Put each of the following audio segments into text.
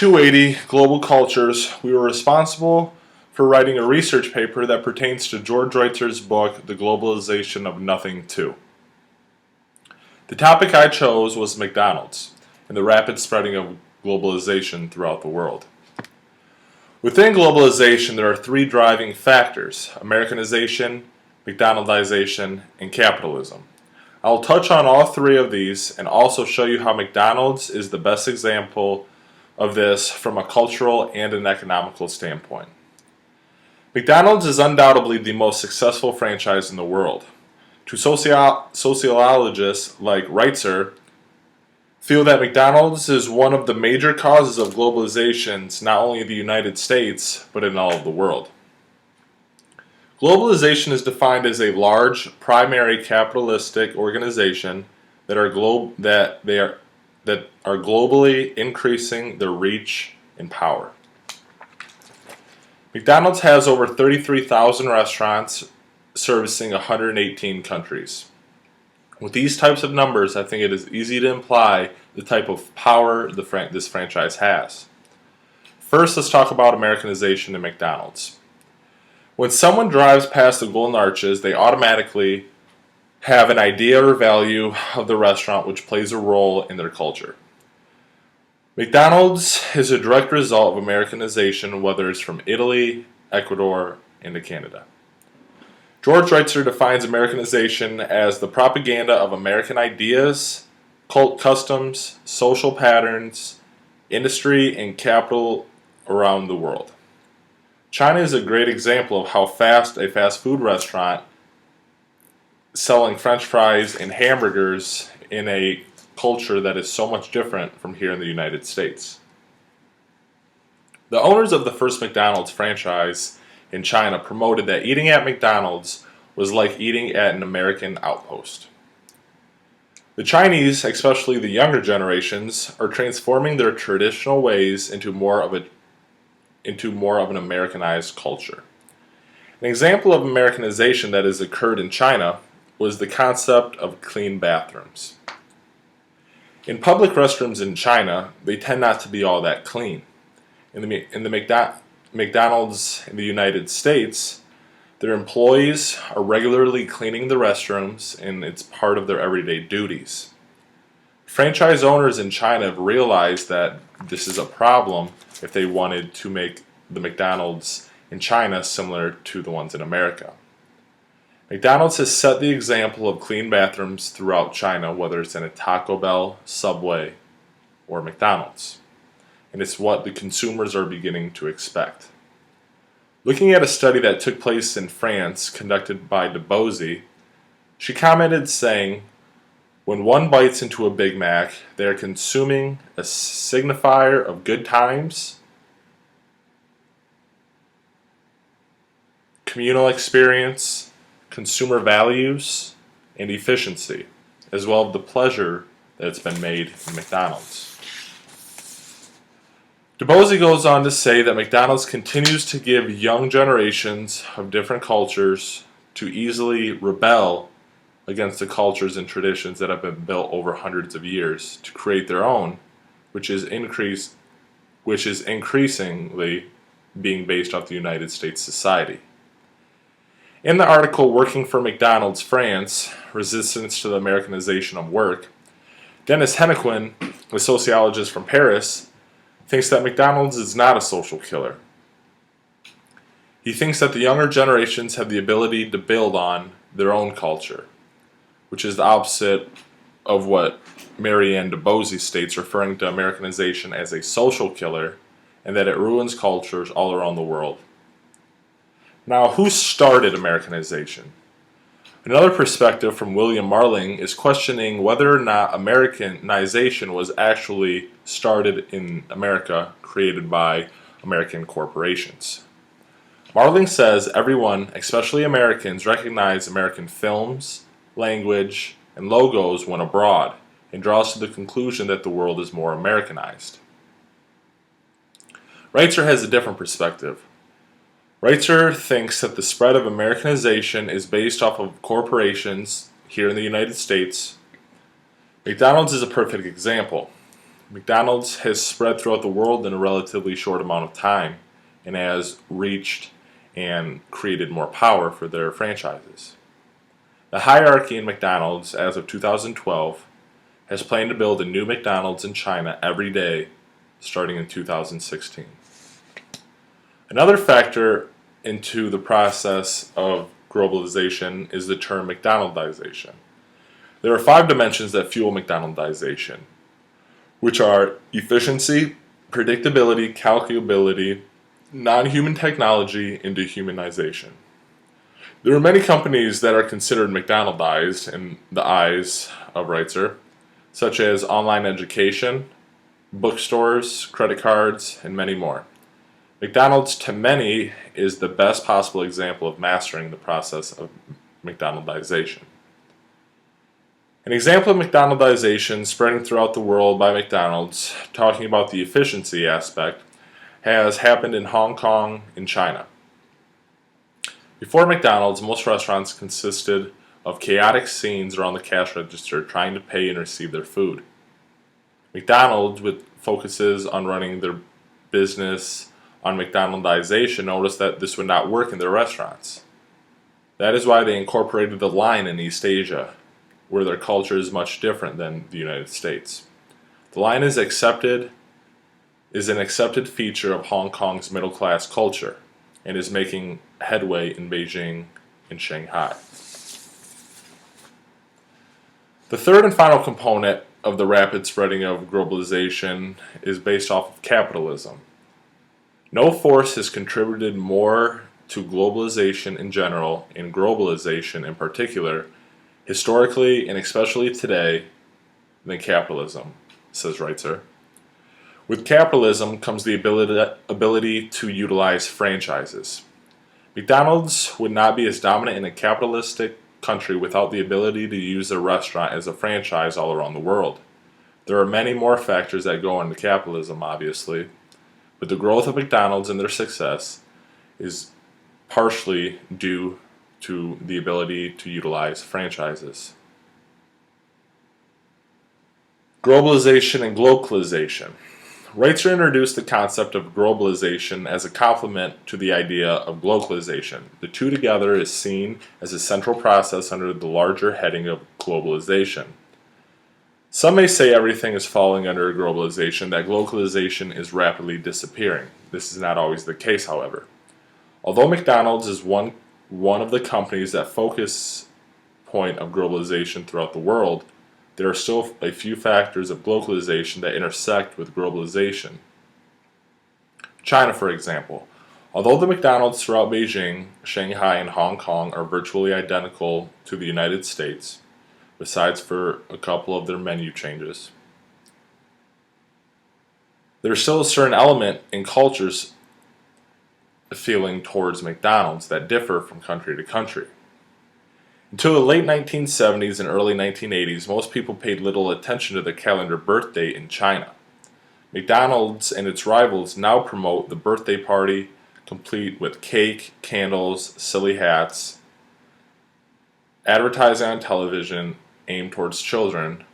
280, Global Cultures, we were responsible for writing a research paper that pertains to George Reitzer's book, The Globalization of Nothing 2. The topic I chose was McDonald's and the rapid spreading of globalization throughout the world. Within globalization, there are three driving factors: Americanization, McDonaldization, and capitalism. I'll touch on all three of these and also show you how McDonald's is the best example of this from a cultural and an economical standpoint. McDonald's is undoubtedly the most successful franchise in the world. To sociologists like Reitzer, feel that McDonald's is one of the major causes of globalization, not only in the United States, but in all of the world. Globalization is defined as a large, primary capitalistic organization that are globally increasing their reach and power. McDonald's has over 33,000 restaurants servicing 118 countries. With these types of numbers, I think it is easy to imply the type of power this franchise has. First, let's talk about Americanization in McDonald's. When someone drives past the Golden Arches, they automatically have an idea or value of the restaurant which plays a role in their culture. McDonald's is a direct result of Americanization, whether it's from Italy, Ecuador, and to Canada. George Reitzer defines Americanization as the propaganda of American ideas, cult customs, social patterns, industry, and capital around the world. China is a great example of how fast a fast food restaurant selling French fries and hamburgers in a culture that is so much different from here in the United States. The owners of the first McDonald's franchise in China promoted that eating at McDonald's was like eating at an American outpost. The Chinese, especially the younger generations, are transforming their traditional ways into more of an Americanized culture. An example of Americanization that has occurred in China was the concept of clean bathrooms. In public restrooms in China, they tend not to be all that clean. In the McDonald's in the United States, their employees are regularly cleaning the restrooms, and it's part of their everyday duties. Franchise owners in China have realized that this is a problem if they wanted to make the McDonald's in China similar to the ones in America. McDonald's has set the example of clean bathrooms throughout China, whether it's in a Taco Bell, Subway, or McDonald's. And it's what the consumers are beginning to expect. Looking at a study that took place in France conducted by DeBozy, she commented saying, "When one bites into a Big Mac, they are consuming a signifier of good times, communal experience, consumer values, and efficiency, as well as the pleasure that it's been made in McDonald's." DeBozy goes on to say that McDonald's continues to give young generations of different cultures to easily rebel against the cultures and traditions that have been built over hundreds of years to create their own, which is increasingly being based off the United States society. In the article Working for McDonald's France, Resistance to the Americanization of Work, Dennis Hennequin, a sociologist from Paris, thinks that McDonald's is not a social killer. He thinks that the younger generations have the ability to build on their own culture, which is the opposite of what Marianne DeBozy states, referring to Americanization as a social killer and that it ruins cultures all around the world. Now, who started Americanization? Another perspective from William Marling is questioning whether or not Americanization was actually started in America, created by American corporations. Marling says everyone, especially Americans, recognize American films, language, and logos when abroad, and draws to the conclusion that the world is more Americanized. Reitzer has a different perspective. Reitzer thinks that the spread of Americanization is based off of corporations here in the United States. McDonald's is a perfect example. McDonald's has spread throughout the world in a relatively short amount of time and has reached and created more power for their franchises. The hierarchy in McDonald's, as of 2012, has planned to build a new McDonald's in China every day starting in 2016. Another factor into the process of globalization is the term McDonaldization. There are 5 dimensions that fuel McDonaldization, which are efficiency, predictability, calculability, non-human technology, and dehumanization. There are many companies that are considered McDonaldized in the eyes of Reitzer, such as online education, bookstores, credit cards, and many more. McDonald's, to many, is the best possible example of mastering the process of McDonaldization. An example of McDonaldization spreading throughout the world by McDonald's, talking about the efficiency aspect, has happened in Hong Kong and China. Before McDonald's, most restaurants consisted of chaotic scenes around the cash register trying to pay and receive their food. McDonald's, with focuses on running their business on McDonaldization, noticed that this would not work in their restaurants. That is why they incorporated the line in East Asia, where their culture is much different than the United States. The line is an accepted feature of Hong Kong's middle-class culture and is making headway in Beijing and Shanghai. The third and final component of the rapid spreading of globalization is based off of capitalism. No force has contributed more to globalization in general and globalization in particular, historically and especially today, than capitalism, says Reitzer. With capitalism comes the ability to utilize franchises. McDonald's would not be as dominant in a capitalistic country without the ability to use a restaurant as a franchise all around the world. There are many more factors that go into capitalism, obviously, but the growth of McDonald's and their success is partially due to the ability to utilize franchises. Globalization and localization. Reitzer introduced the concept of globalization as a complement to the idea of localization. The two together is seen as a central process under the larger heading of globalization. Some may say everything is falling under globalization, that localization is rapidly disappearing. This is not always the case, however. Although McDonald's is one of the companies that focus point of globalization throughout the world, there are still a few factors of localization that intersect with globalization. China, for example. Although the McDonald's throughout Beijing, Shanghai, and Hong Kong are virtually identical to the United States, besides for a couple of their menu changes, there's still a certain element in cultures feeling towards McDonald's that differ from country to country. Until the late 1970s and early 1980s, most people paid little attention to the calendar birth date in China. McDonald's and its rivals now promote the birthday party, complete with cake, candles, silly hats, advertising on television aimed towards children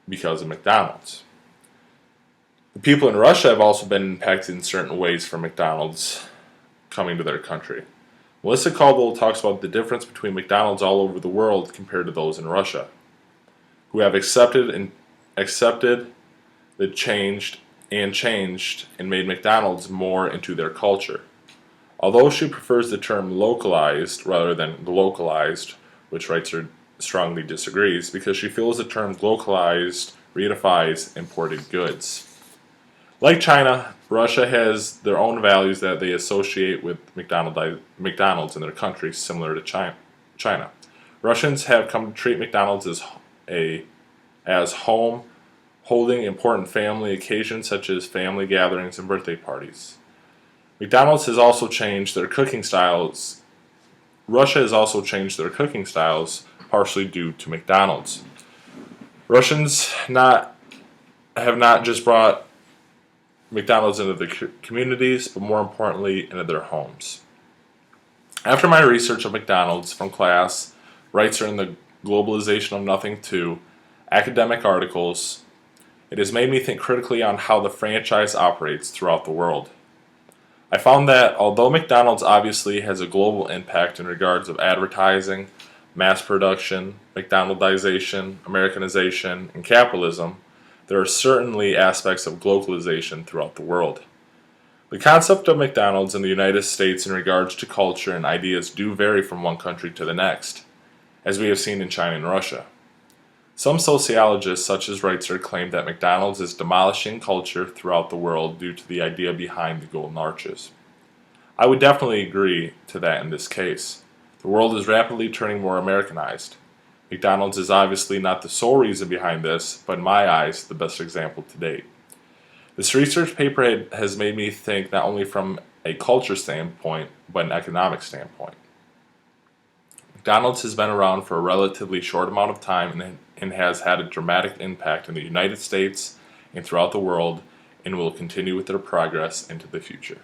because of McDonald's. The people in Russia have also been impacted in certain ways from McDonald's coming to their country. Melissa Caldwell talks about the difference between McDonald's all over the world compared to those in Russia, who have accepted the changed and made McDonald's more into their culture. Although she prefers the term localized rather than localized, which Reitzer strongly disagrees, because she feels the term localized reifies imported goods. Like China, Russia has their own values that they associate with McDonald's in their country, similar to China. Russians have come to treat McDonald's as home, holding important family occasions such as family gatherings and birthday parties. McDonald's has also changed their cooking styles. Russia has also changed their cooking styles, partially due to McDonald's. Russians have not just brought McDonald's into the communities, but more importantly, into their homes. After my research of McDonald's from class, Reitzer in the Globalization of Nothing 2, academic articles, it has made me think critically on how the franchise operates throughout the world. I found that although McDonald's obviously has a global impact in regards of advertising, mass production, McDonaldization, Americanization, and capitalism, there are certainly aspects of globalization throughout the world. The concept of McDonald's in the United States in regards to culture and ideas do vary from one country to the next, as we have seen in China and Russia. Some sociologists, such as Reitzer, claim that McDonald's is demolishing culture throughout the world due to the idea behind the golden arches. I would definitely agree to that in this case. The world is rapidly turning more Americanized. McDonald's is obviously not the sole reason behind this, but in my eyes, the best example to date. This research paper has made me think not only from a culture standpoint, but an economic standpoint. McDonald's has been around for a relatively short amount of time and has had a dramatic impact in the United States and throughout the world, and will continue with their progress into the future.